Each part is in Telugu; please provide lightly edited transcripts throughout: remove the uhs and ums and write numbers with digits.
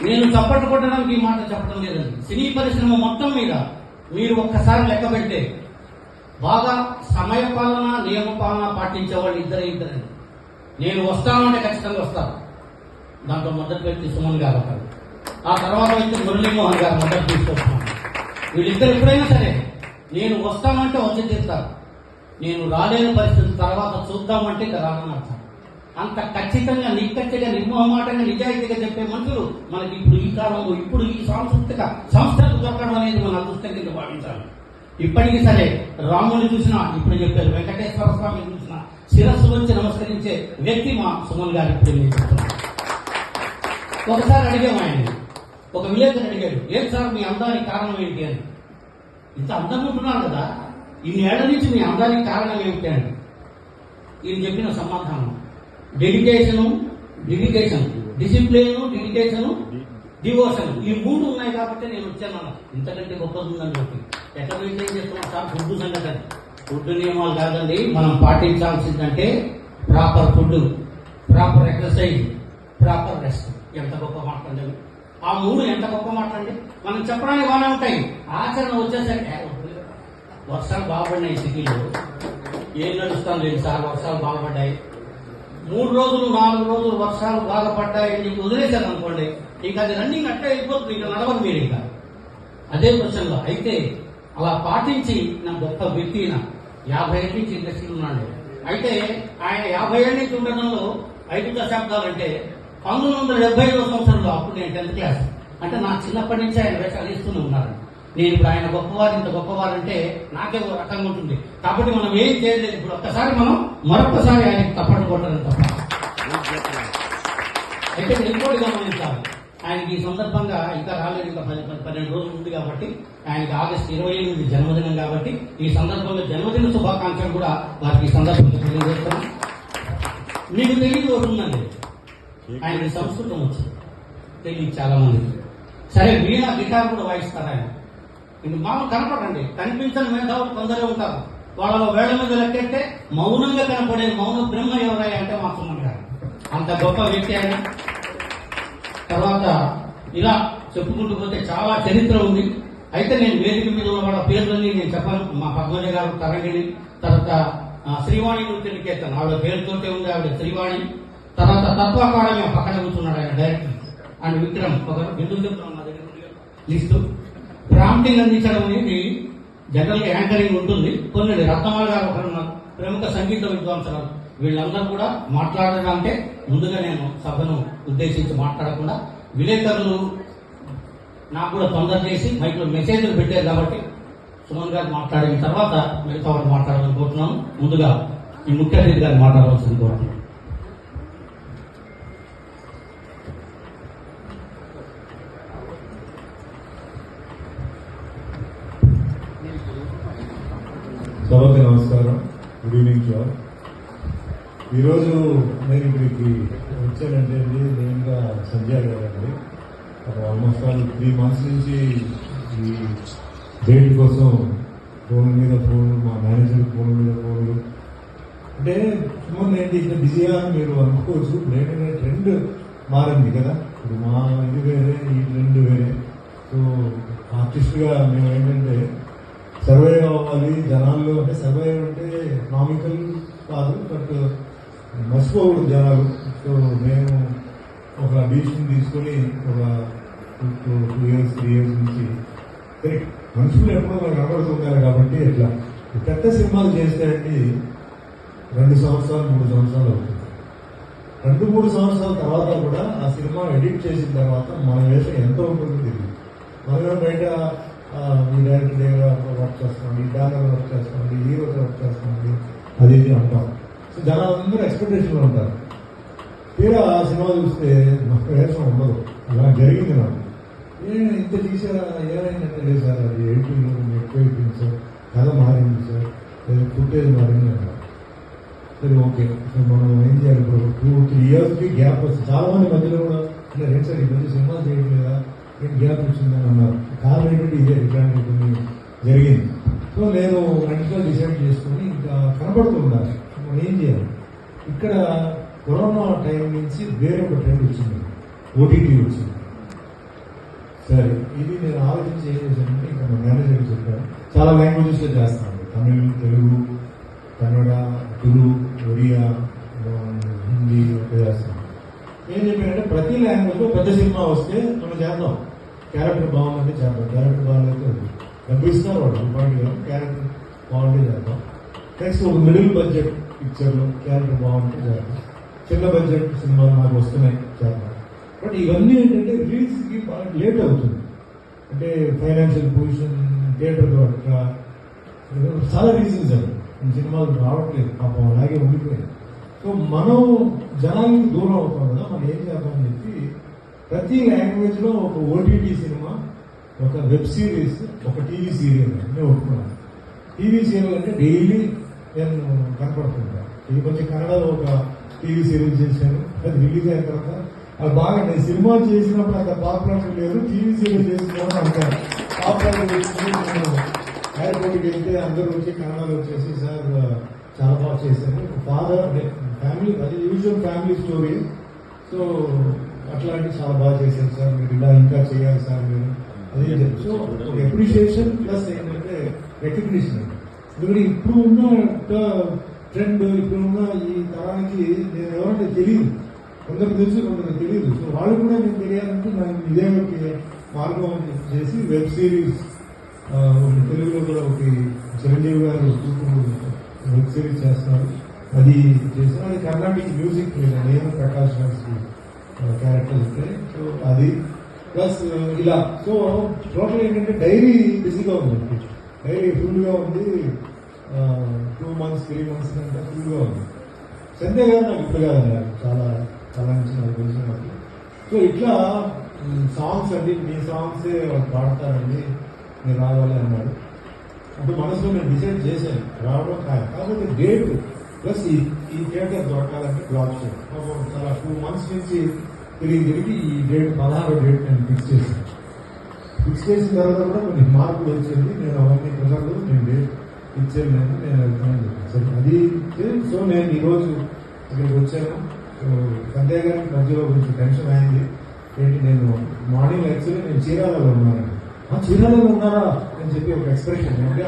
నేను చప్పట్లు కొట్టడానికి ఈ మాట చెప్పడం లేదండి. సినీ పరిశ్రమ మొత్తం మీద మీరు ఒక్కసారి లెక్క పెడితే బాగా సమయపాలన నియమపాలన పాటించే వాళ్ళు ఇద్దరండి. నేను వస్తానంటే ఖచ్చితంగా వస్తాను. దాంట్లో మొదటి వ్యక్తి సుమన్ గారు ఒకరు, ఆ తర్వాత వ్యక్తి మురళీమోహన్ గారు మొదటి తీసుకొస్తున్నాను. వీళ్ళిద్దరు ఎప్పుడైనా సరే నేను వస్తామంటే వచ్చి తీరుతారు, నేను రాలేని పరిస్థితి తర్వాత చూద్దామంటే ఇక రానని అర్థం. అంత ఖచ్చితంగా నిక్కచ్చిగా నిర్మోహమాటంగా నిజాయితీగా చెప్పే మనుషులు మనకి ఇప్పుడు ఈ కాలంలో ఇప్పుడు ఈ సాంస్కృతిక సంస్థలకు దొరకడం అనేది మన అదృష్టం కింద భావించాలి. ఇప్పటికీ సరే రాముని చూసినా, ఇప్పుడు చెప్పారు వెంకటేశ్వర స్వామిని చూసినా శిరస్సు వచ్చి నమస్కరించే వ్యక్తి మా సుమన్ గారు. ఇప్పుడు నేను చెప్తున్నాను. ఒకసారి అడిగాము ఆయన, ఒక విలేకరు అడిగాడు, ఏం సార్ మీ అందానికి కారణం ఏంటి అని. ఇంత అందం ఉంటున్నారు కదా, ఇన్ని ఏళ్ల నుంచి మీ అందానికి కారణం ఏమిటి అని ఈయన చెప్పిన సమాధానం డెడికేషన్, డిసిప్లిన్, డివోషన్, ఈ మూడు ఉన్నాయి కాబట్టి నేను వచ్చాను. ఇంతకంటే గొప్పది ఉందని చెప్పి ఎట్లా మెయింటైన్ చేస్తున్నాం సార్? ఫుడ్ సంగతి, ఫుడ్ నియమాలు కాదండి మనం పాటించాల్సిందంటే proper food, proper exercise, proper rest. ఎంత గొప్ప మాట్లాడండి ఆ మూడు, ఎంత గొప్ప మాట్లాడండి. మనం చెప్పడానికి బాగానే ఉంటాయి, ఆచరణ వచ్చేసరికి వర్షాలు బాగుపడినాయి సిటీలో, ఏం నడుస్తాను లేదు సార్, వర్షాలు బాగుపడ్డాయి, 3 రోజులు 4 రోజులు వర్షాలు బాగా పడ్డాయి నీకు వదిలేశారు అనుకోండి, ఇంకా అది రన్నింగ్ అట్టే అయిపోతుంది, ఇంకా నడవదు మీరు. ఇంకా అదే ప్రశ్నలో అయితే అలా పాటించి నా గొప్ప వ్యక్తి 50 ఏళ్ళ నుంచి ఇండస్ట్రీలో ఉన్నాడు. అయితే ఆయన 50 ఏళ్ళ నుంచి ఉండడంలో 5 దశాబ్దాలంటే 1970వ సంవత్సరంలో, అప్పుడు నేను 10th క్లాస్, అంటే నా చిన్నప్పటి నుంచి ఆయన వేషాలు ఇస్తూనే ఉన్నారు. నేను ఇప్పుడు ఆయన గొప్పవారు, ఇంత గొప్పవారంటే నాకే ఒక రకంగా ఉంటుంది. కాబట్టి మనం ఏం చేయలేదు. ఇప్పుడు ఒక్కసారి మనం మరొకసారి ఆయనకి తప్పట్లు కొట్టడం తప్ప. అయితే ఇంకోటి గమనించాలి, ఆయనకి ఈ సందర్భంగా ఇంకా రాలేదు, ఇంకా 12 రోజులు ఉంది కాబట్టి, ఆయనకి ఆగస్టు 28 జన్మదినం కాబట్టి ఈ సందర్భంగా జన్మదిన శుభాకాంక్షలు కూడా వారికి ఈ సందర్భంగా తెలియజేస్తున్నాం. మీకు తెలియదు ఒకటి ఉందండి, ఆయనకి సంస్కృతం వచ్చింది, తెలియదు చాలా మందికి. సరే వీణ గిటార్ కూడా వాయిస్తారు ఆయన. ఇది మామూలు కనపడండి, కనిపించని మేధావులు కొందరే ఉంటారు. వాళ్ళ వేళ్ల మీద లెక్కెట్టే మౌనంగా కనపడే మౌన బ్రహ్మ ఎవరయ్యా అంటే మా సుమన్ గారు. అంత గొప్ప వ్యక్తి ఆయన. తర్వాత ఇలా చెప్పుకుంటూ పోతే చాలా చరిత్ర ఉంది. అయితే నేను వేదిక మీద ఉన్న వాళ్ళ పేర్లన్నీ నేను చెప్పాను. మా పద్మజ గారు తరంగిణి, తర్వాత శ్రీవాణి నృత్య నికేతన్, ఆవిడ పేరుతోటే ఉంది, ఆవిడ శ్రీవాణి. తర్వాత తత్వ అకాడమీ పక్కన కూర్చున్నాడు ఆయన డైరెక్టర్, అండ్ విక్రమ్ ఒకరు. ఎందుకు చెప్తున్నాను నా దగ్గర లిస్టు. ప్రాంప్టింగ్ అందించడం అనేది జనరల్ గా యాంకరింగ్ ఉంటుంది. కొన్ని రత్నమాల గారు ఒకరున్నారు, ప్రముఖ సంగీత విద్వాంసరాలు. వీళ్ళందరూ కూడా మాట్లాడడానికే ముందుగా నేను సభను ఉద్దేశించి మాట్లాడకుండా, విలేకరులు నాకు కూడా తొందర చేసి మైక్లో మెసేజ్లు పెట్టారు కాబట్టి సుమన్ గారు మాట్లాడిన తర్వాత మిగతా వాళ్ళు మాట్లాడాలనుకుంటున్నాను. ముందుగా ఈ ముఖ్య అతిథి గారు మాట్లాడవలసింది కోరుతున్నాను. సభకి నమస్కారం, గుడ్ ఈవినింగ్ టు ఆల్. ఈరోజు నేను ఇక్కడికి వచ్చానంటే నేనుగా సంజయ్ గారండి. ఆల్మోస్ట్ ఆల్ 3 months నుంచి ఈ డేట్ కోసం ఫోన్ మీద ఫోన్లు, మా మేనేజర్ ఫోన్ మీద ఫోన్లు. అంటే సుమన్ ఏంటి ఇంత బిజీగా మీరు అనుకోవచ్చు. ఏంటంటే ట్రెండ్ మారింది కదా, ఇప్పుడు మా ఇది వేరే, ఈ ట్రెండ్ వేరే. సో ఆర్టిస్ట్గా మేము ఏంటంటే సర్వైవ్ అవ్వాలి జనాల్లో. అంటే సర్వైవ్ అంటే ఎకనామికల్ కాదు, బట్ మర్చిపోకూడదు జనాలు. సో మేము ఒక డిసిషన్ తీసుకొని ఒక 2 years 3 years నుంచి మనుషులు ఎప్పుడో మనకు కనబడుతుంటారు కాబట్టి ఇట్లా పెద్ద సినిమాలు చేస్తే అండి 2 సంవత్సరాలు 3 సంవత్సరాలు అవుతుంది. 2-3 సంవత్సరాల తర్వాత కూడా ఆ సినిమా ఎడిట్ చేసిన తర్వాత మన వేషం ఎంత ఉంటుందో తెలియదు. మనమే బయట ఈ డైరెక్టర్ దగ్గర వర్క్ చేస్తామండి, ఈ బ్యానర్ వర్క్ చేస్తామండి, హీరోతో వర్క్ చేస్తామండి, అది ఇది అంటాం. సో జనాలందరూ ఎక్స్పెక్టేషన్లో ఉంటారు. తీరా ఆ సినిమా చూస్తే నాకు వేషం ఉండదు. అలా జరిగింది నాకు. ఇంత తీసారా, ఏమైందంటే లేదు సార్, అది ఎడిటింగ్ ఎక్కువ అయిపోయింది సార్, కథ మారింది సార్, ఫుటేజ్ మారింది అన్నారు. సరే ఓకే, సో మనం ఏం చేయాలి? ఇప్పుడు 2-3 years గ్యాప్ వస్తుంది. చాలా మంది మధ్యలో కూడా రేపు సార్ ఈ మధ్య సినిమా చేయట్లేదా, గ్యాప్ వచ్చిందని అన్నారు. కారణం ఏంటంటే ఇదే ఇట్లాంటి కొన్ని జరిగింది. సో నేను వెంటనే డిసైడ్ చేసుకుని ఇంకా కనపడుతూ ఉండాలి, మనం ఏం చేయాలి. ఇక్కడ కరోనా టైం నుంచి వేరొక ట్రెండ్ వచ్చింది, ఓటీటీ వచ్చింది. సరే ఇది నేను ఆలోచించి ఏం చేశానంటే ఇంకా మా మేనేజర్ చెప్పాను చాలా లాంగ్వేజెస్లో చేస్తున్నాను, తమిళ్, తెలుగు, కన్నడ, తులు, ఒరియా, హిందీ అట్లా చేస్తున్నాను. ఏం చెప్పానంటే ప్రతి లాంగ్వేజ్లో పెద్ద సినిమా వస్తే మనం చేద్దాం, క్యారెక్టర్ బాగుందంటే చేద్దాం, క్యారెక్టర్ బాగుందంటే డబ్బు ఇస్తారు వాడు రూపాయలు, క్యారెక్టర్ బాగుంటే చేద్దాం. నెక్స్ట్ ఒక మిడిల్ బడ్జెట్ పిక్చర్లో క్యారెక్టర్ బాగుంటే చేద్దాం, చిన్న బడ్జెట్ సినిమాలు నాకు వస్తున్నాయి చేద్దాం. బట్ ఇవన్నీ ఏంటంటే రిలీజ్కి బాగా లేట్ అవుతుంది, అంటే ఫైనాన్షియల్ పొజిషన్, థియేటర్ అట్లా చాలా రీజన్స్ అవి సినిమాలు రావట్లేదు, పాపం అలాగే ఉండిపోయింది. సో మనం జనానికి దూరం అవుతాం కదా, మనం ఏం చేద్దామని చెప్పి ప్రతి లాంగ్వేజ్లో ఒక ఓటీటీ సినిమా, ఒక వెబ్ సిరీస్, ఒక టీవీ సీరియల్ నేను ఒప్పుకున్నాను. టీవీ సీరియల్ అంటే డైలీ నేను కనపడుతుంటా. ఇది కొంచెం కన్నడలో ఒక టీవీ సీరియల్ చేశాను, అది రిలీజ్ అయిన తర్వాత అది బాగా నేను సినిమా చేసినప్పుడు అంత పాపులారిటీ లేదు, టీవీ సీరియల్ చేసినప్పుడు అంత పాపులారిటీ వచ్చింది. నేను ఎయిర్పోర్ట్కి వెళ్తే అందరూ వచ్చి కన్నడలో వచ్చేసి సార్ చాలా బాగా చేశారు, ఫాదర్ ఫ్యామిలీ, అది యూజువల్ ఫ్యామిలీ స్టోరీ, సో అట్లాంటి చాలా బాగా చేశారు సార్, మీరు ఇలా ఇంకా చేయాలి సార్ మీరు, అదే సో ఒక అప్రిషియేషన్ ప్లస్ ఏంటంటే రికగ్నిషన్. ఎందుకంటే ఇప్పుడు ఉన్న ట్రెండ్, ఇప్పుడున్న ఈ తరానికి నేను ఎవరంటే తెలియదు, కొందరు తెలుసు కొందరు తెలియదు. సో వాళ్ళు కూడా నేను తెలియాలంటే నాకు ఇదే ఒక మార్గం చేసి వెబ్ సిరీస్, తెలుగులో కూడా ఒకటి చిరంజీవి గారు వెబ్ సిరీస్ చేస్తున్నారు, అది చేసిన అది కర్ణాటక మ్యూజిక్ నేను ప్రకాష్ రాజ్ క్యారెక్టర్స్ ఉంటాయి. సో అది ప్లస్ ఇలా, సో టోటల్ ఏంటంటే డైరీ బిజీగా ఉంది, డైరీ ఫుల్గా ఉంది, 2 months 3 months అంటే ఫుల్గా ఉంది. సంధ్య గారు నాకు ఇప్పుడు కాదు, చాలా చాలా నుంచి నాకు తెలిసిన వాళ్ళు. సో ఇట్లా సాంగ్స్ అండి, మీ సాంగ్సే పాడతారండి, మీరు రావాలి అన్నాడు. అంటే మనసులో నేను డిసైడ్ చేశాను రావడం కాదు, కాకపోతే డేట్ ప్లస్ ఈ థియేటర్ దొరకాలంటే బ్లాక్ చేయాలి. చాలా 2 months నుంచి తిరిగి ఈ డేట్ 16వ డేట్ నేను ఫిక్స్ చేశాను. ఫిక్స్ చేసిన తర్వాత కూడా కొన్ని మార్పులు వచ్చింది, నేను అవన్నీ కుదరదు, నేను డేట్ ఇచ్చాను, నేను వెళ్తానని చెప్పాను. అది సో నేను ఈరోజు ఇక్కడికి వచ్చాను. సో సంధ్య గారికి మధ్యలో కొంచెం టెన్షన్ అయింది, ఏంటి నేను మార్నింగ్ యాక్చువల్లీ నేను చీరాలలో ఉన్నాను, చీరాలలో ఉన్నారా అని చెప్పి ఒక ఎక్స్ప్రెషన్, అంటే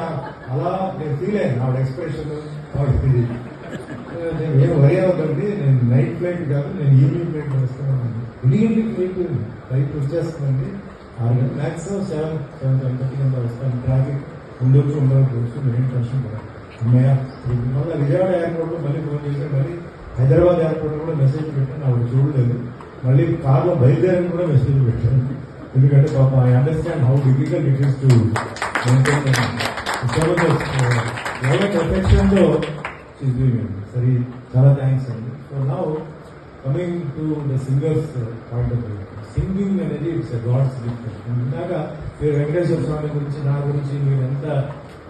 అలా నేను ఫీల్ అయ్యాను, ఆవిడ ఎక్స్ప్రెషన్ ఇది. నేను ఏం వరి అవుతుంది, నేను నైట్ ఫ్లైట్ కాదు, నేను ఈవినింగ్ ఫ్లైట్ వస్తున్నాను. ఎన్ని గంటలకి ఫ్లైట్ వచ్చేస్తుందండి, 6 గంటలు మ్యాక్సిమం 7:30 వస్తాను. ట్రాఫిక్ ఉండొచ్చు మెయిన్ టెన్షన్ కూడా అమ్మయ్య. మళ్ళీ విజయవాడ ఎయిర్పోర్ట్లో మళ్ళీ ఫోన్ చేశాను, మళ్ళీ హైదరాబాద్ ఎయిర్పోర్ట్లో కూడా మెసేజ్ పెట్టాను, ఆవిడ చూడలేదు. మళ్ళీ కార్లో బయలుదేరని కూడా మెసేజ్ పెట్టాను, ఎందుకంటే పాప I understand how difficult it is to పర్ఫెక్షన్తో సరే. చాలా థ్యాంక్స్ అండి. So now coming to the singers point of view, singing అనేది ఇట్స్ గాడ్స్ గిఫ్ట్. ఇందాక మీరు వెంకటేశ్వర స్వామి గురించి, నా గురించి మీరు ఎంత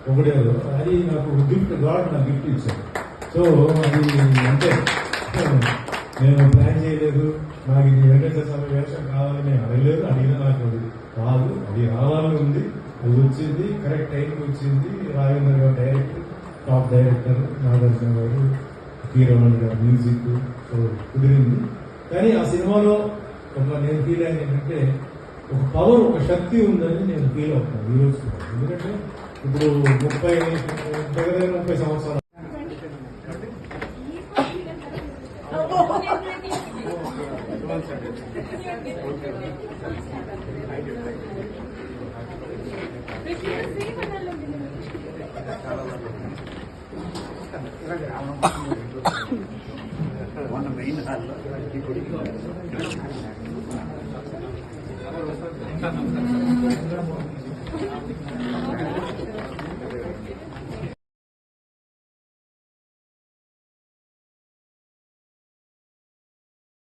పొగిడారు, అది నాకు గిఫ్ట్, గాడ్ నాకు గిఫ్ట్ ఇచ్చారు. సో అది అంటే నేను ప్లాన్ చేయలేదు, నాకు ఇది వెంకటేశ్వర స్వామి వేషం కావాలని నేను అడగలేదు, అడిగినా నాకు అది రాదు, అది రావాలని ఉంది, అది వచ్చింది, కరెక్ట్ టైంకి వచ్చింది. రాజేంద్ర గారు డైరెక్టర్, టాప్ డైరెక్టర్, నాగార్జున గారు, కీరమణి గారు మ్యూజిక్, సో కుదిరింది. కానీ ఆ సినిమాలో ఒక నేను ఫీల్ అయింది ఏంటంటే ఒక పవర్, ఒక శక్తి ఉందని నేను ఫీల్ అవుతున్నాను ఈరోజు. ఎందుకంటే ఇప్పుడు 30 సంవత్సరాలు మెయిన్ హాల్లో